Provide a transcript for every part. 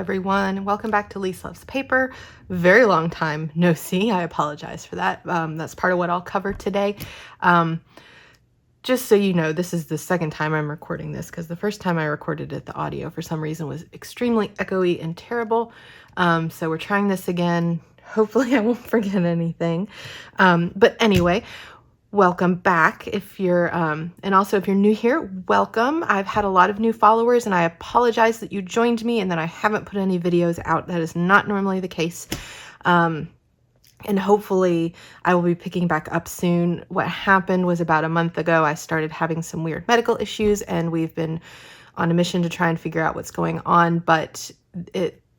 everyone, and welcome back to Lise Loves Paper. Very long time no see. I apologize for that. That's part of what I'll cover today. Just so you know, this is the second time I'm recording this because the first time I recorded it, the audio for some reason was extremely echoey and terrible. So we're trying this again. Hopefully I won't forget anything. But anyway, welcome back. If you're, and also if you're new here, welcome. I've had a lot of new followers and I apologize that you joined me and that I haven't put any videos out. That is not normally the case. And hopefully I will be picking back up soon. What happened was about a month ago, I started having some weird medical issues and we've been on a mission to try and figure out what's going on, but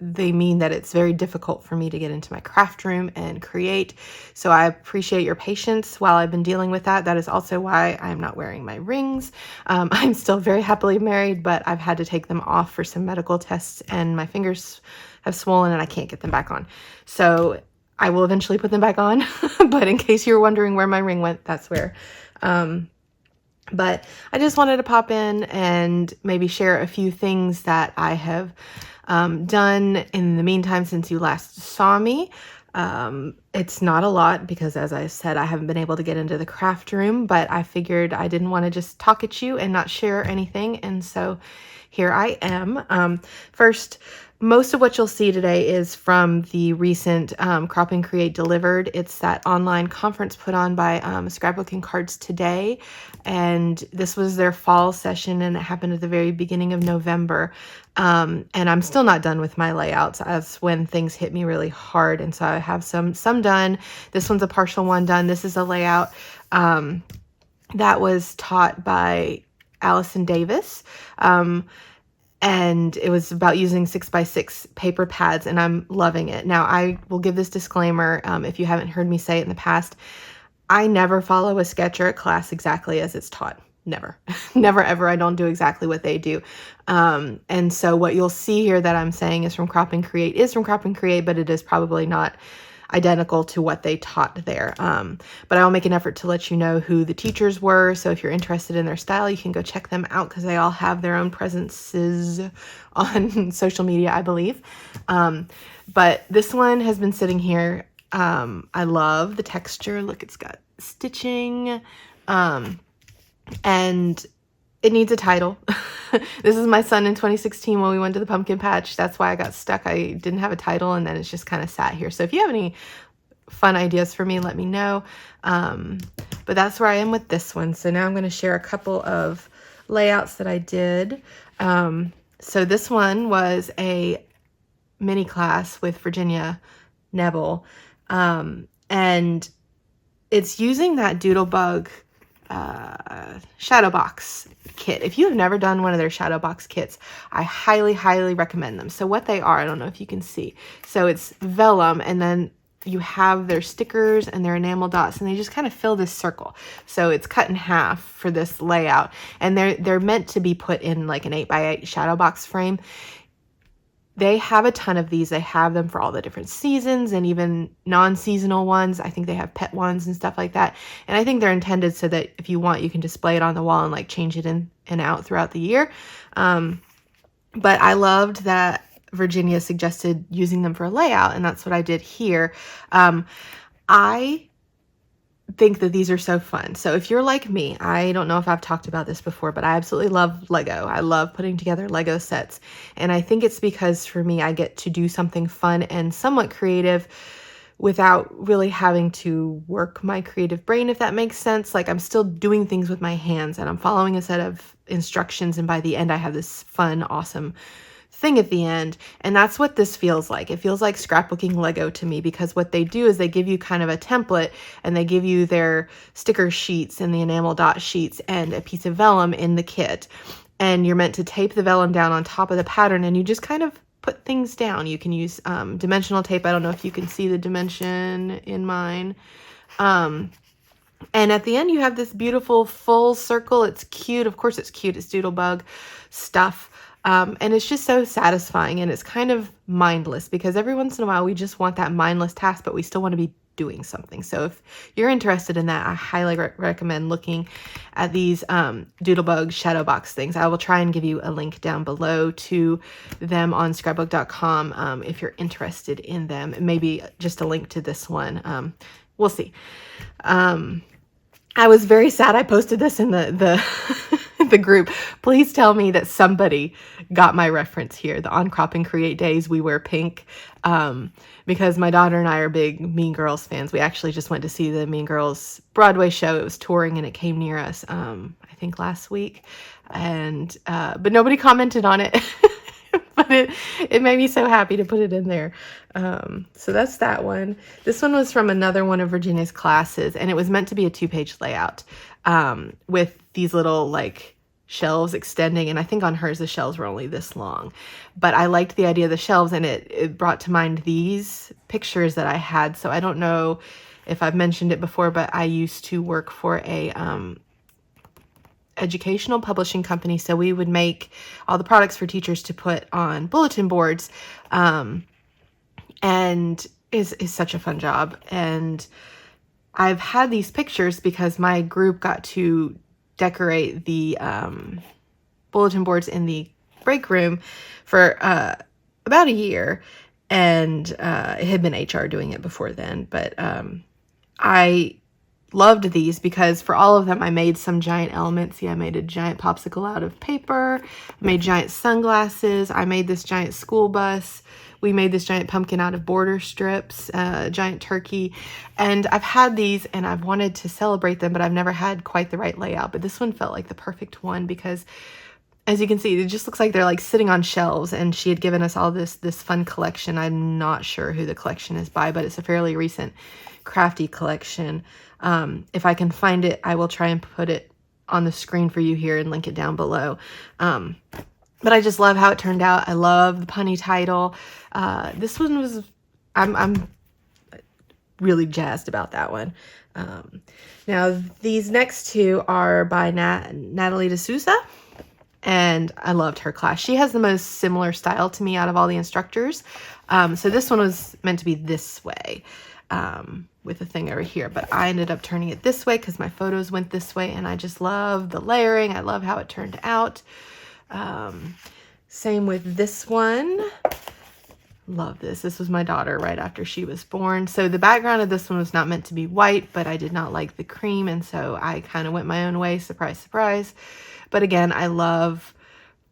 they mean that it's very difficult for me to get into my craft room and create. So I appreciate your patience while I've been dealing with that. That is also why I'm not wearing my rings. I'm still very happily married, but I've had to take them off for some medical tests and my fingers have swollen and I can't get them back on. So I will eventually put them back on, but in case you're wondering where my ring went, that's where. But I just wanted to pop in and maybe share a few things that I have done in the meantime since you last saw me. It's not a lot because, as I said, I haven't been able to get into the craft room, but I figured I didn't want to just talk at you and not share anything. And so here I am. First, most of what you'll see today is from the recent Crop and Create Delivered. It's that online conference put on by Scrapbooking Cards Today. And this was their fall session and it happened at the very beginning of November. And I'm still not done with my layouts as when things hit me really hard. And so I have some done. This one's a partial one done. This is a layout that was taught by Allison Davis. And it was about using 6x6 paper pads, and I'm loving it. Now, I will give this disclaimer, if you haven't heard me say it in the past, I never follow a sketch or a class exactly as it's taught. Never. Never, ever. I don't do exactly what they do. And so what you'll see here that I'm saying is from Crop and Create, but it is probably not identical to what they taught there. But I'll make an effort to let you know who the teachers were. So if you're interested in their style, you can go check them out because they all have their own presences on social media, I believe. But this one has been sitting here. I love the texture. Look, it's got stitching. And it needs a title. This is my son in 2016 when we went to the pumpkin patch. That's why I got stuck. I didn't have a title and then it's just kind of sat here. So if you have any fun ideas for me, let me know. But that's where I am with this one. So now I'm going to share a couple of layouts that I did. So this one was a mini class with Virginia Nebel. And it's using that Doodlebug shadow box kit. If you have never done one of their shadow box kits, I highly, highly recommend them. So what they are, I don't know if you can see. So it's vellum and then you have their stickers and their enamel dots and they just kind of fill this circle. So it's cut in half for this layout and they're meant to be put in like an 8x8 shadow box frame. They have a ton of these. They have them for all the different seasons and even non-seasonal ones. I think they have pet ones and stuff like that. And I think they're intended so that if you want, you can display it on the wall and like change it in and out throughout the year. But I loved that Virginia suggested using them for a layout, and that's what I did here. I think that these are so fun. So if you're like me, I don't know if I've talked about this before, but I absolutely love Lego. I love putting together Lego sets. And I think it's because for me, I get to do something fun and somewhat creative without really having to work my creative brain, if that makes sense. Like I'm still doing things with my hands and I'm following a set of instructions. And by the end, I have this fun, awesome thing at the end. And that's what this feels like. It feels like scrapbooking Lego to me because what they do is they give you kind of a template and they give you their sticker sheets and the enamel dot sheets and a piece of vellum in the kit. And you're meant to tape the vellum down on top of the pattern and you just kind of put things down. You can use dimensional tape. I don't know if you can see the dimension in mine. And at the end you have this beautiful full circle. It's cute. Of course it's cute. It's Doodlebug stuff. And it's just so satisfying and it's kind of mindless because every once in a while we just want that mindless task, but we still want to be doing something. So if you're interested in that, I highly recommend looking at these Doodlebug shadow box things. I will try and give you a link down below to them on scrapbook.com if you're interested in them. Maybe just a link to this one. We'll see. I was very sad I posted this in the the group. Please tell me that somebody got my reference here. The On Crop and Create Days, we wear pink. Because my daughter and I are big Mean Girls fans. We actually just went to see the Mean Girls Broadway show. It was touring and it came near us, I think last week. And but nobody commented on it. But it made me so happy to put it in there. So that's that one. This one was from another one of Virginia's classes, and it was meant to be a 2-page layout with these little like shelves extending, and I think on hers the shelves were only this long. But I liked the idea of the shelves, and it brought to mind these pictures that I had. So I don't know if I've mentioned it before, but I used to work for a educational publishing company, so we would make all the products for teachers to put on bulletin boards, and is such a fun job. And I've had these pictures because my group got to decorate the bulletin boards in the break room for about a year, and it had been HR doing it before then, but I loved these because for all of them I made some giant elements. See, I made a giant popsicle out of paper, I made giant sunglasses, I made this giant school bus, we made this giant pumpkin out of border strips, giant turkey, and I've had these and I've wanted to celebrate them, but I've never had quite the right layout. But this one felt like the perfect one because, as you can see, it just looks like they're like sitting on shelves, and she had given us all this fun collection. I'm not sure who the collection is by, but it's a fairly recent crafty collection. If I can find it, I will try and put it on the screen for you here and link it down below. But I just love how it turned out. I love the punny title. This one was, I'm really jazzed about that one. Now these next two are by Natalie D'Souza, and I loved her class. She has the most similar style to me out of all the instructors. So this one was meant to be this way, with a thing over here, but I ended up turning it this way because my photos went this way, and I just love the layering. I love how it turned out. Same with this one. Love this. This was my daughter right after she was born. So the background of this one was not meant to be white, but I did not like the cream, and so I kind of went my own way. Surprise, surprise. But again, I love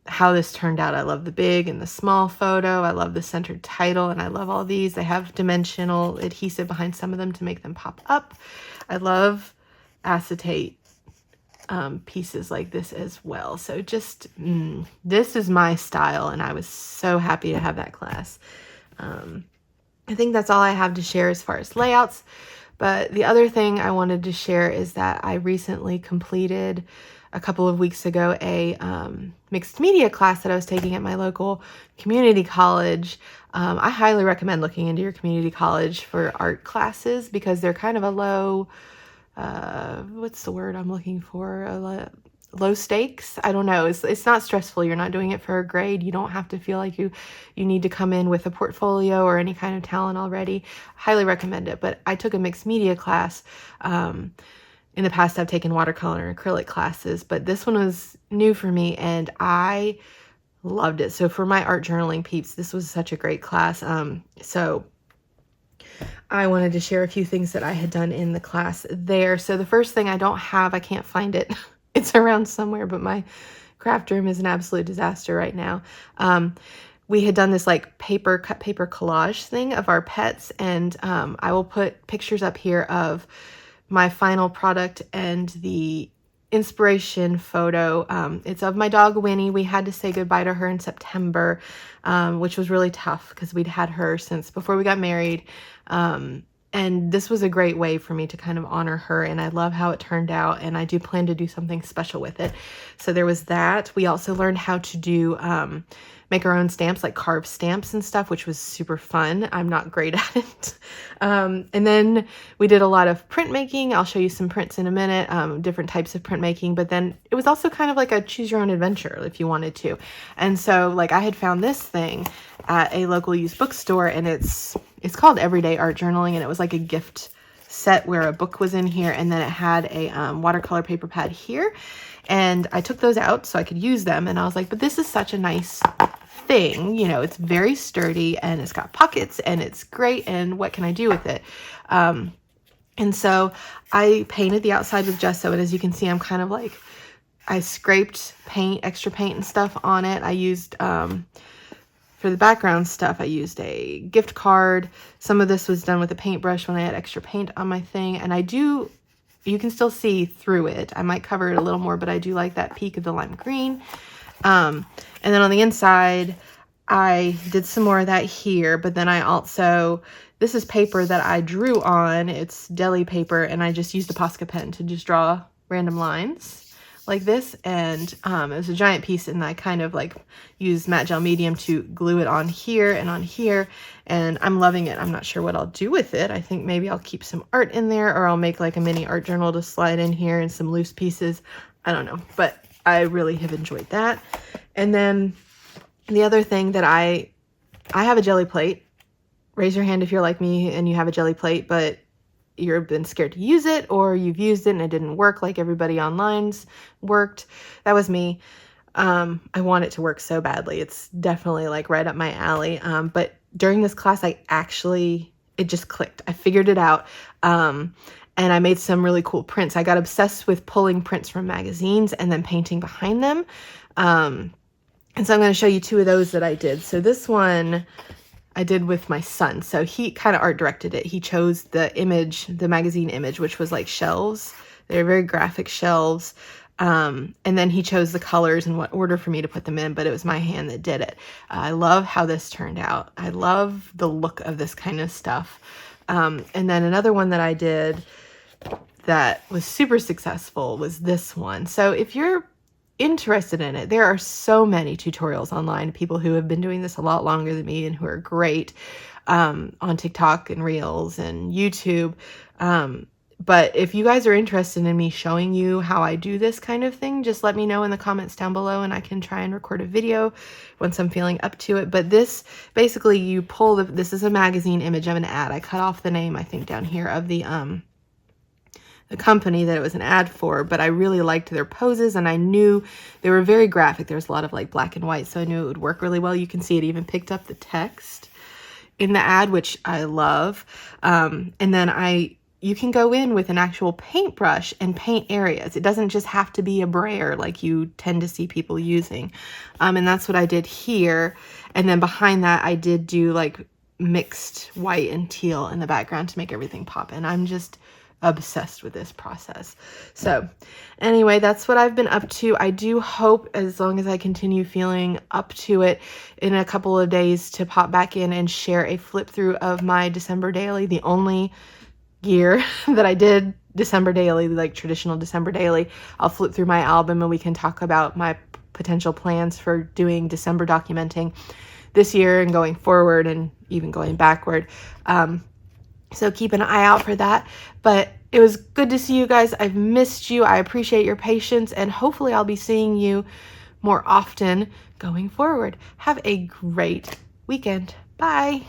how this turned out. I love the big and the small photo. I love the centered title, and I love all these. They have dimensional adhesive behind some of them to make them pop up. I love acetate pieces like this as well. So just, this is my style, and I was so happy to have that class. I think that's all I have to share as far as layouts. But the other thing I wanted to share is that I recently completed a couple of weeks ago a mixed media class that I was taking at my local community college. I highly recommend looking into your community college for art classes because they're kind of a low, what's the word I'm looking for? Low stakes. I don't know. It's not stressful. You're not doing it for a grade. You don't have to feel like you need to come in with a portfolio or any kind of talent already. Highly recommend it. But I took a mixed media class. In the past, I've taken watercolor and acrylic classes, but this one was new for me, and I loved it. So for my art journaling peeps, this was such a great class. So I wanted to share a few things that I had done in the class there. So the first thing I can't find it. It's around somewhere, but my craft room is an absolute disaster right now. We had done this like cut paper collage thing of our pets, and I will put pictures up here of my final product and the inspiration photo. It's of my dog Winnie. We had to say goodbye to her in September, which was really tough because we'd had her since before we got married. And this was a great way for me to kind of honor her, and I love how it turned out, and I do plan to do something special with it. So there was that. We also learned how to do make our own stamps, like carve stamps and stuff, which was super fun. I'm not great at it. And then we did a lot of printmaking. I'll show you some prints in a minute, different types of printmaking, but then it was also kind of like a choose your own adventure if you wanted to. And so like I had found this thing at a local used bookstore, and it's called Everyday Art Journaling, and it was like a gift set where a book was in here, and then it had a watercolor paper pad here, and I took those out so I could use them, and I was like, but this is such a nice thing, you know, it's very sturdy and it's got pockets and it's great, and what can I do with it? And so I painted the outside with gesso, and as you can see, I'm kind of like, I scraped paint, extra paint and stuff on it. I used for the background stuff, I used a gift card. Some of this was done with a paintbrush when I had extra paint on my thing. And you can still see through it. I might cover it a little more, but I do like that peak of the lime green. And then on the inside, I did some more of that here, but then I also, this is paper that I drew on. It's deli paper, and I just used a Posca pen to just draw random lines like this, and it was a giant piece, and I kind of like used matte gel medium to glue it on here and on here, and I'm loving it. I'm not sure what I'll do with it. I think maybe I'll keep some art in there, or I'll make like a mini art journal to slide in here and some loose pieces. I don't know, but I really have enjoyed that. And then the other thing that I have a jelly plate. Raise your hand if you're like me and you have a jelly plate, but you've been scared to use it, or you've used it and it didn't work like everybody online's worked. That was me. I want it to work so badly. It's definitely like right up my alley. But during this class, it just clicked. I figured it out. And I made some really cool prints. I got obsessed with pulling prints from magazines and then painting behind them. And so I'm going to show you two of those that I did. So this one I did with my son. So he kind of art directed it. He chose the image, the magazine image, which was like shelves. They're very graphic shelves. And then he chose the colors and what order for me to put them in, but it was my hand that did it. I love how this turned out. I love the look of this kind of stuff. And then another one that I did that was super successful was this one. So if you're interested in it, there are so many tutorials online, people who have been doing this a lot longer than me and who are great on TikTok and Reels and YouTube. But if you guys are interested in me showing you how I do this kind of thing, just let me know in the comments down below, and I can try and record a video once I'm feeling up to it. But this, basically you pull this is a magazine image of an ad. I cut off the name, I think, down here of the company that it was an ad for, but I really liked their poses, and I knew they were very graphic. There was a lot of like black and white, so I knew it would work really well. You can see it even picked up the text in the ad, which I love. And then you can go in with an actual paintbrush and paint areas. It doesn't just have to be a brayer like you tend to see people using. And that's what I did here. And then behind that, I did do like mixed white and teal in the background to make everything pop. And I'm just obsessed with this process. So anyway, that's what I've been up to. I do hope, as long as I continue feeling up to it, in a couple of days to pop back in and share a flip through of my December daily, the only year that I did December daily, like traditional December daily. I'll flip through my album and we can talk about my potential plans for doing December documenting this year and going forward and even going backward. So keep an eye out for that. But it was good to see you guys. I've missed you. I appreciate your patience, and hopefully I'll be seeing you more often going forward. Have a great weekend. Bye.